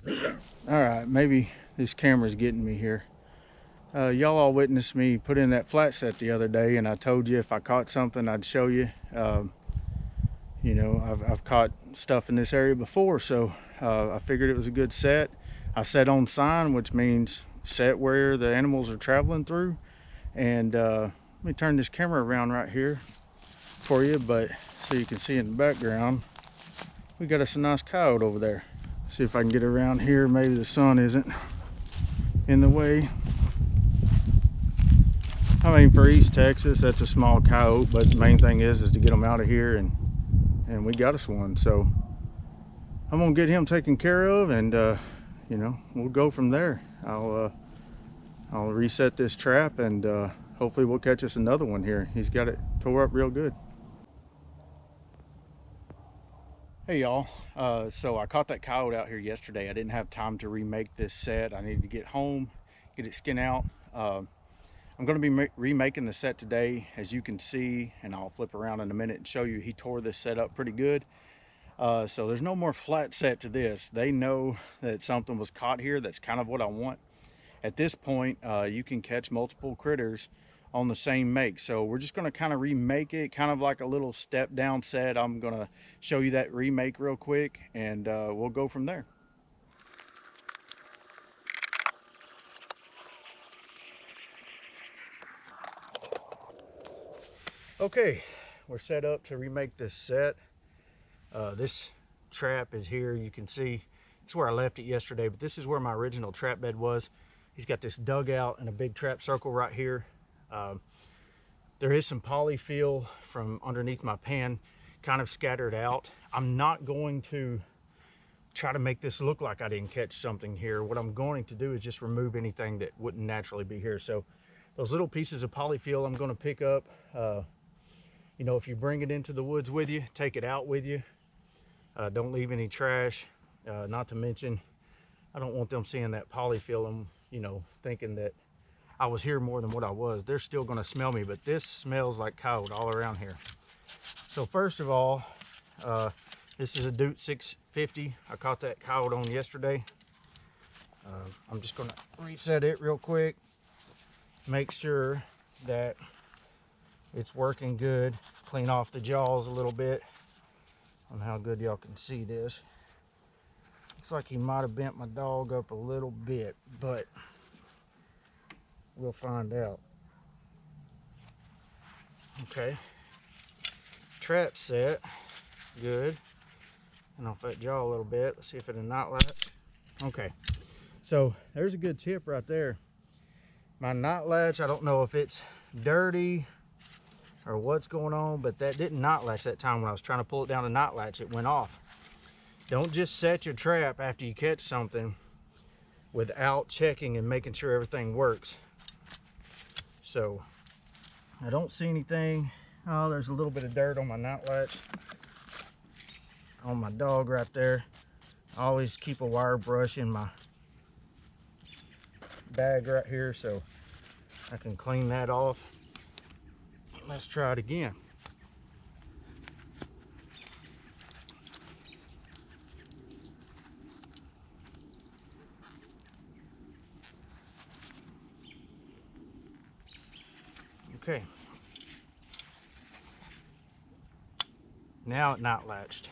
All right, maybe this camera's getting me here. Y'all all witnessed me put in that flat set the other day, and I told you if I caught something, I'd show you. You know, I've caught stuff in this area before, so I figured it was a good set. I set on sign, which means set where the animals are traveling through. And let me turn this camera around right here for you, but so you can see in the background, we got us a nice coyote over there. See if I can get around here. Maybe the sun isn't in the way. I mean, for East Texas, that's a small coyote, but the main thing is to get them out of here, and we got us one. So I'm gonna get him taken care of, and you know, we'll go from there. I'll reset this trap, and hopefully we'll catch us another one here. He's got it tore up real good. Hey y'all, so I caught that coyote out here yesterday. I didn't have time to remake this set. I needed to get home, get it skinned out. I'm going to be remaking the set today, as you can see, and I'll flip around in a minute and show you. He tore this set up pretty good. So there's no more flat set to this. They know that something was caught here. That's kind of what I want. At this point, you can catch multiple critters on the same make. So we're just going to kind of remake it, kind of like a little step down set. I'm going to show you that remake real quick, and we'll go from there. Okay, we're set up to remake this set. This trap is here. You can see it's where I left it yesterday, but this is where my original trap bed was. He's got this dugout and a big trap circle right here. There is some polyfill from underneath my pan kind of scattered out. I'm not going to try to make this look like I didn't catch something here. What I'm going to do is just remove anything that wouldn't naturally be here. So those little pieces of polyfill I'm going to pick up. You know, if you bring it into the woods with you, take it out with you. Don't leave any trash. Not to mention, I don't want them seeing that polyfill and, you know, thinking that I was here more than what I was. They're still going to smell me, but this smells like coyote all around here. So first of all, this is a Doot 650. I caught that coyote on yesterday. I'm just going to reset it real quick. Make sure that it's working good. Clean off the jaws a little bit. On how good y'all can see this. Looks like he might have bent my dog up a little bit, but we'll find out. Okay. Trap set. Good. And off that jaw a little bit. Let's see if it'll not latch. Okay. So there's a good tip right there. My knot latch, I don't know if it's dirty or what's going on, but that didn't knot latch that time when I was trying to pull it down to knot latch. It went off. Don't just set your trap after you catch something without checking and making sure everything works. So I don't see anything. Oh, there's a little bit of dirt on my knot latch on my dog right there. I always keep a wire brush in my bag right here so I can clean that off. Let's try it again. Okay. Now it not latched.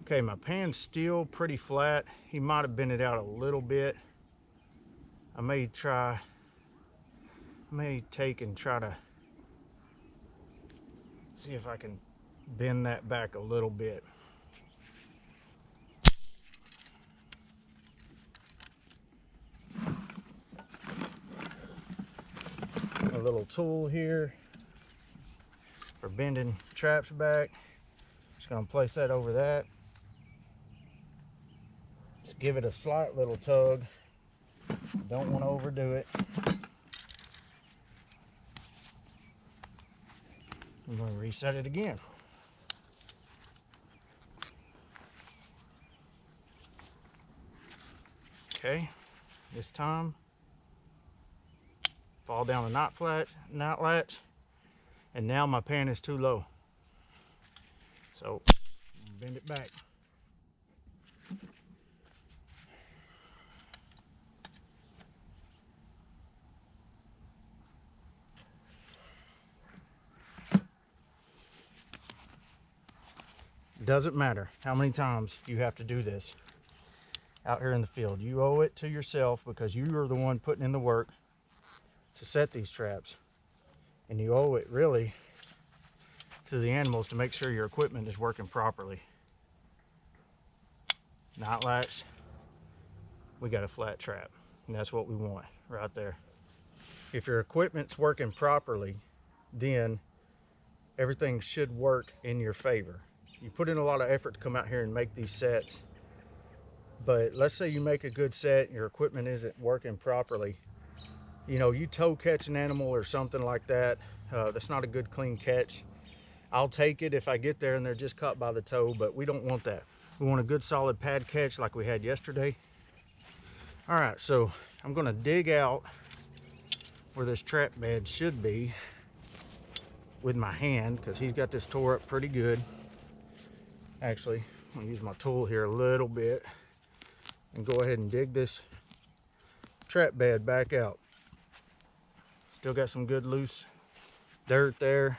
Okay, my pan's still pretty flat. He might have bent it out a little bit. I may take and try to see if I can bend that back a little bit. A little tool here for bending traps back. Just gonna place that over that. Just give it a slight little tug. Don't want to overdo it. I'm going to reset it again. Okay, this time fall down the knot latch, and now my pan is too low. So bend it back. Doesn't matter how many times you have to do this out here in the field. You owe it to yourself because you are the one putting in the work to set these traps. And you owe it really to the animals to make sure your equipment is working properly. Not latch, we got a flat trap. And that's what we want right there. If your equipment's working properly, then everything should work in your favor. You put in a lot of effort to come out here and make these sets, but let's say you make a good set, your equipment isn't working properly. You know, you toe catch an animal or something like that, that's not a good clean catch. I'll take it if I get there and they're just caught by the toe, but we don't want that. We want a good solid pad catch like we had yesterday. All right, so I'm gonna dig out where this trap bed should be with my hand because he's got this tore up pretty good. Actually, I'm gonna use my tool here a little bit and go ahead and dig this trap bed back out. Still got some good loose dirt there.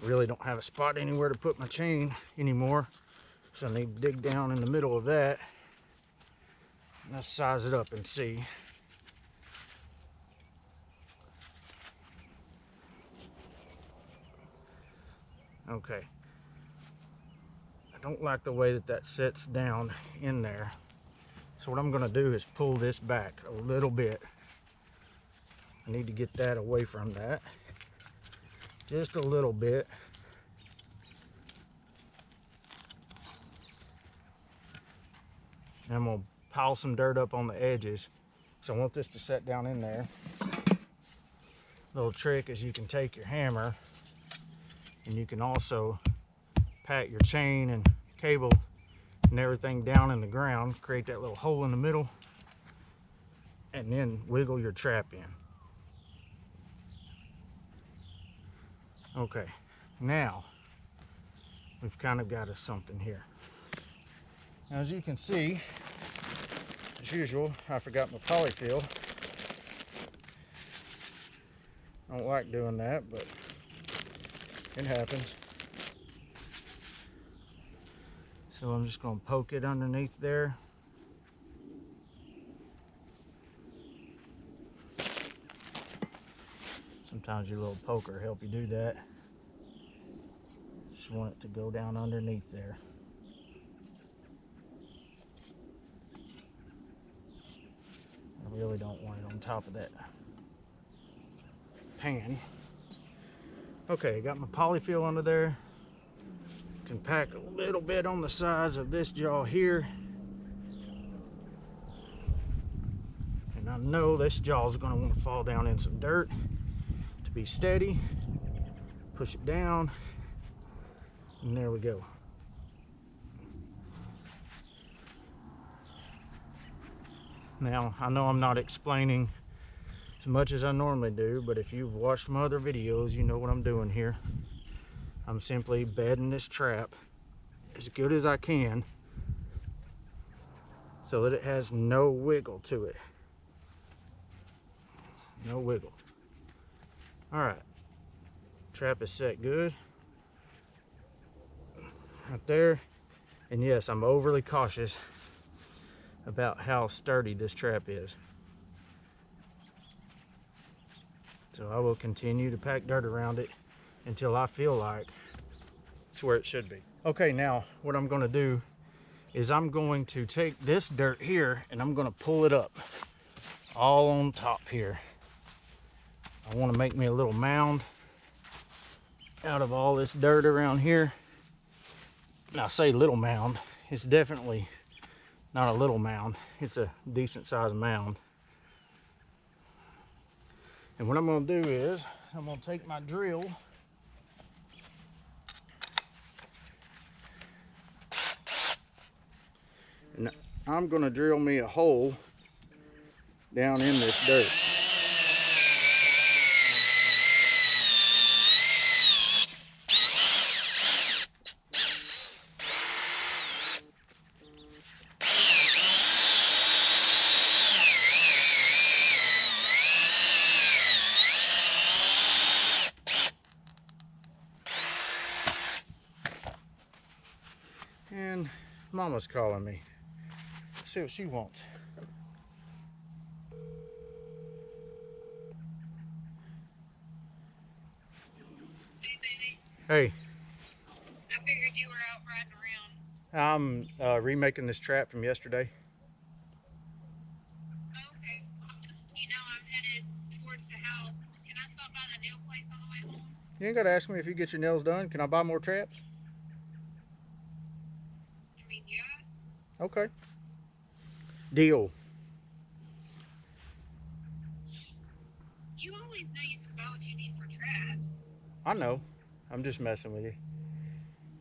Really don't have a spot anywhere to put my chain anymore, so I need to dig down in the middle of that. Let's size it up and see. Okay. I don't like the way that sets down in there. So what I'm gonna do is pull this back a little bit. I need to get that away from that. Just a little bit. And I'm gonna pile some dirt up on the edges. So I want this to set down in there. Little trick is you can take your hammer and you can also pat your chain and cable and everything down in the ground, create that little hole in the middle, and then wiggle your trap in. Okay, now we've kind of got us something here. Now, as you can see, as usual, I forgot my polyfill. I don't like doing that, but it happens. So I'm just going to poke it underneath there. Sometimes your little poker help you do that. Just want it to go down underneath there. I really don't want it on top of that pan. Okay, got my polyfill under there. Can pack a little bit on the sides of this jaw here. And I know this jaw is going to want to fall down in some dirt. To be steady, push it down, and there we go. Now, I know I'm not explaining as much as I normally do, but if you've watched my other videos, you know what I'm doing here. I'm simply bedding this trap as good as I can so that it has no wiggle to it. No wiggle. All right, trap is set good. Right there. And yes, I'm overly cautious about how sturdy this trap is. So I will continue to pack dirt around it until I feel like it's where it should be. Okay, now what I'm going to do is I'm going to take this dirt here and I'm going to pull it up all on top here. I want to make me a little mound out of all this dirt around here. And I say little mound, it's definitely not a little mound, it's a decent sized mound. And what I'm going to do is I'm going to take my drill and I'm going to drill me a hole down in this dirt. And Mama's calling me. Let's see what she wants. Hey, baby. Hey. I figured you were out riding around. I'm remaking this trap from yesterday. Oh, okay. You know, I'm headed towards the house. Can I stop by the nail place on the way home? You ain't gotta ask me if you get your nails done. Can I buy more traps? I mean, yeah. Okay. Deal. You always know you can buy what you need for traps. I know. I'm just messing with you.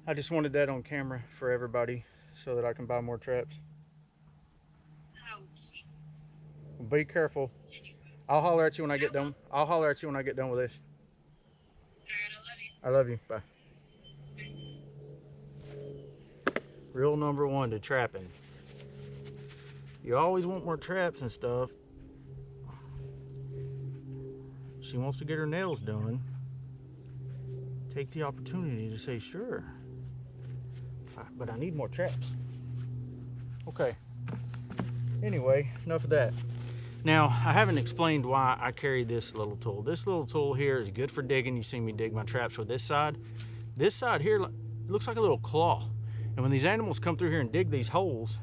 I just wanted that on camera for everybody so that I can buy more traps. Oh, jeez. Be careful. Anyway. I'll holler at you when I I get will. done. I'll holler at you when I get done with this. Alright, I love you. I love you. Bye. Bye. Rule number one to trapping. You always want more traps and stuff. She wants to get her nails done. Take the opportunity to say, sure. But I need more traps. Okay. Anyway, enough of that. Now, I haven't explained why I carry this little tool. This little tool here is good for digging. You see me dig my traps with this side. This side here looks like a little claw. And when these animals come through here and dig these holes,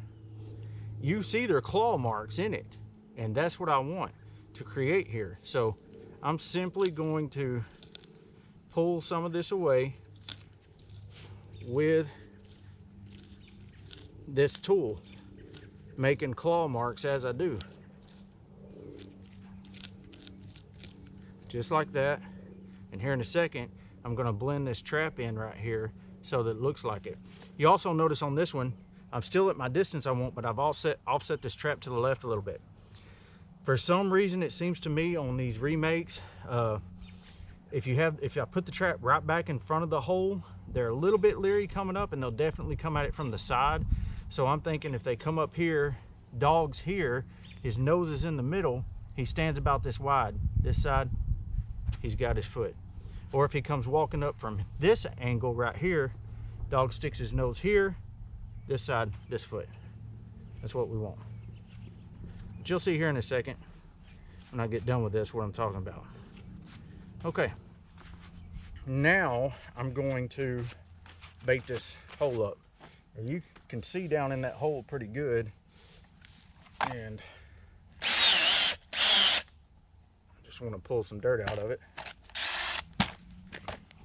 you see their claw marks in it. And that's what I want to create here. So I'm simply going to pull some of this away with this tool, making claw marks as I do. Just like that. And here in a second, I'm going to blend this trap in right here so that it looks like it. You also notice on this one, I'm still at my distance I want, but I've offset this trap to the left a little bit. For some reason, it seems to me on these remakes, if I put the trap right back in front of the hole, they're a little bit leery coming up, and they'll definitely come at it from the side. So I'm thinking if they come up here, dog's here, his nose is in the middle, he stands about this wide. This side, he's got his foot. Or if he comes walking up from this angle right here, dog sticks his nose here, this side, this foot. That's what we want. But you'll see here in a second when I get done with this what I'm talking about. Okay, now I'm going to bait this hole up. Now you can see down in that hole pretty good, and I just want to pull some dirt out of it.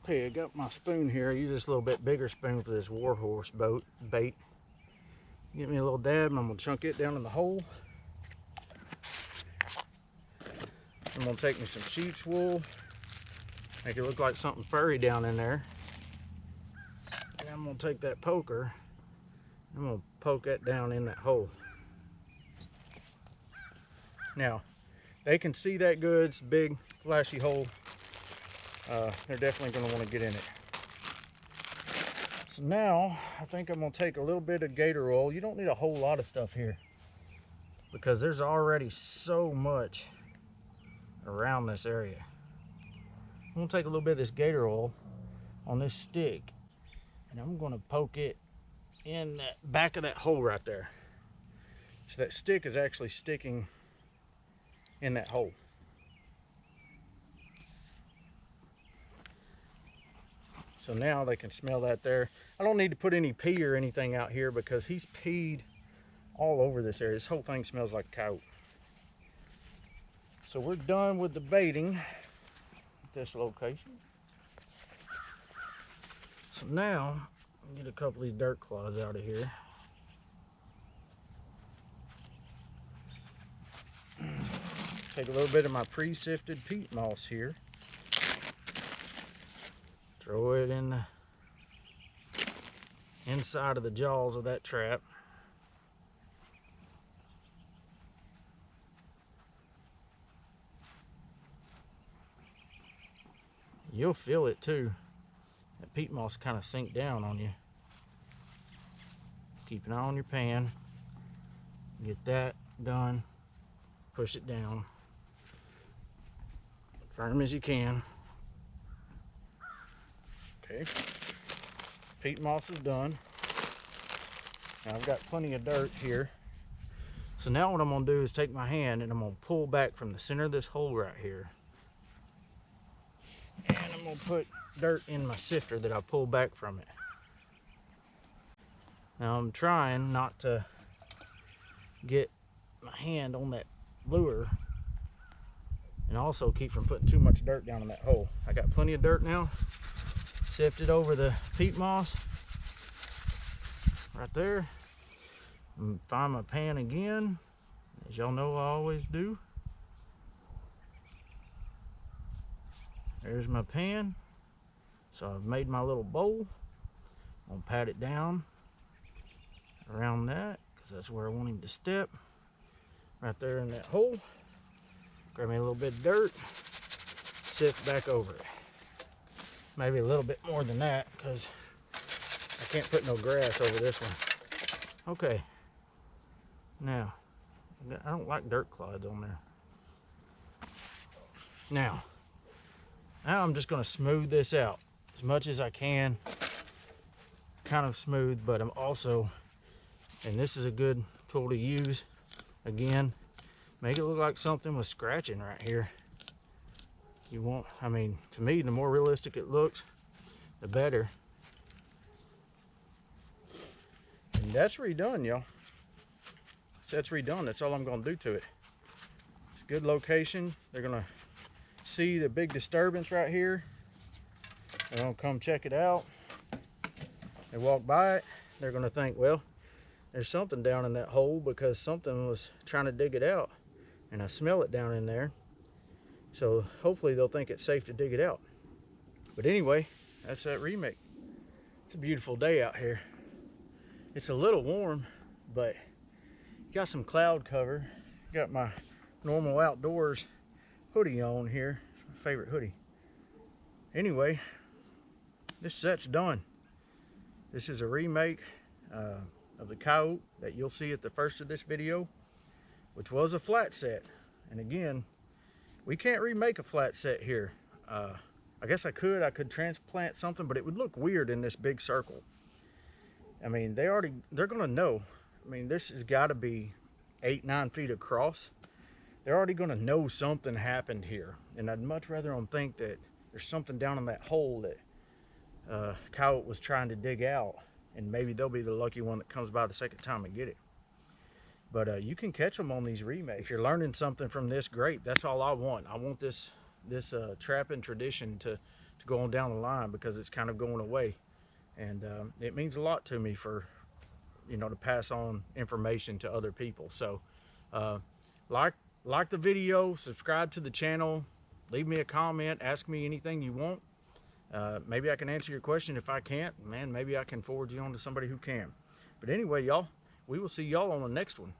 Okay, I got my spoon here. I use this little bit bigger spoon for this warhorse bait. Get me a little dab, and I'm gonna chunk it down in the hole. I'm gonna take me some sheep's wool, make it look like something furry down in there. And I'm gonna take that poker, I'm gonna poke that down in that hole. Now, they can see that good. It's a big, flashy hole. They're definitely gonna wanna get in it. So now, I think I'm gonna take a little bit of gator oil. You don't need a whole lot of stuff here because there's already so much around this area. I'm gonna take a little bit of this gator oil on this stick, and I'm gonna poke it in the back of that hole right there. So that stick is actually sticking in that hole. So now they can smell that there. I don't need to put any pee or anything out here because he's peed all over this area. This whole thing smells like coyote. So we're done with the baiting at this location. So now, I'll get a couple of these dirt clods out of here. Take a little bit of my pre-sifted peat moss here. Throw it in the inside of the jaws of that trap. You'll feel it too. That peat moss kind of sink down on you. Keep an eye on your pan. Get that done. Push it down. Firm as you can. Okay. Peat moss is done. Now I've got plenty of dirt here. So now what I'm gonna do is take my hand and I'm gonna pull back from the center of this hole right here. And I'm gonna put dirt in my sifter that I pulled back from it. Now I'm trying not to get my hand on that lure and also keep from putting too much dirt down in that hole. I got plenty of dirt now. Sifted over the peat moss right there. And find my pan again, as y'all know I always do. There's my pan. So I've made my little bowl. I'm gonna pat it down around that because that's where I want him to step. Right there in that hole. Grab me a little bit of dirt, sift back over it. Maybe a little bit more than that because I can't put no grass over this one. Okay. Now, I don't like dirt clods on there. Now I'm just going to smooth this out as much as I can. Kind of smooth, but I'm also, and this is a good tool to use, again, make it look like something was scratching right here. You want, I mean, to me, the more realistic it looks, the better. And that's redone, y'all. That's redone. That's all I'm going to do to it. It's a good location. They're going to see the big disturbance right here. They're going to come check it out. They walk by it. They're going to think, well, there's something down in that hole because something was trying to dig it out. And I smell it down in there. So hopefully they'll think it's safe to dig it out. But anyway, that's that remake. It's a beautiful day out here. It's a little warm, but got some cloud cover. Got my normal outdoors hoodie on here. It's my favorite hoodie. Anyway, this set's done. This is a remake of the Coyote that you'll see at the first of this video, which was a flat set. And again, we can't remake a flat set here. I guess I could transplant something, but it would look weird in this big circle. I mean, they're gonna know. I mean, this has got to be 8-9 feet across. They're already gonna know something happened here, and I'd much rather them think that there's something down in that hole that Coyote was trying to dig out, and maybe they'll be the lucky one that comes by the second time and get it. But you can catch them on these remakes. If you're learning something from this, great. That's all I want. I want this trapping tradition to go on down the line because it's kind of going away, and it means a lot to me for, you know, to pass on information to other people. So like the video, subscribe to the channel, leave me a comment, ask me anything you want. Maybe I can answer your question. If I can't, man, maybe I can forward you on to somebody who can. But anyway, y'all, we will see y'all on the next one.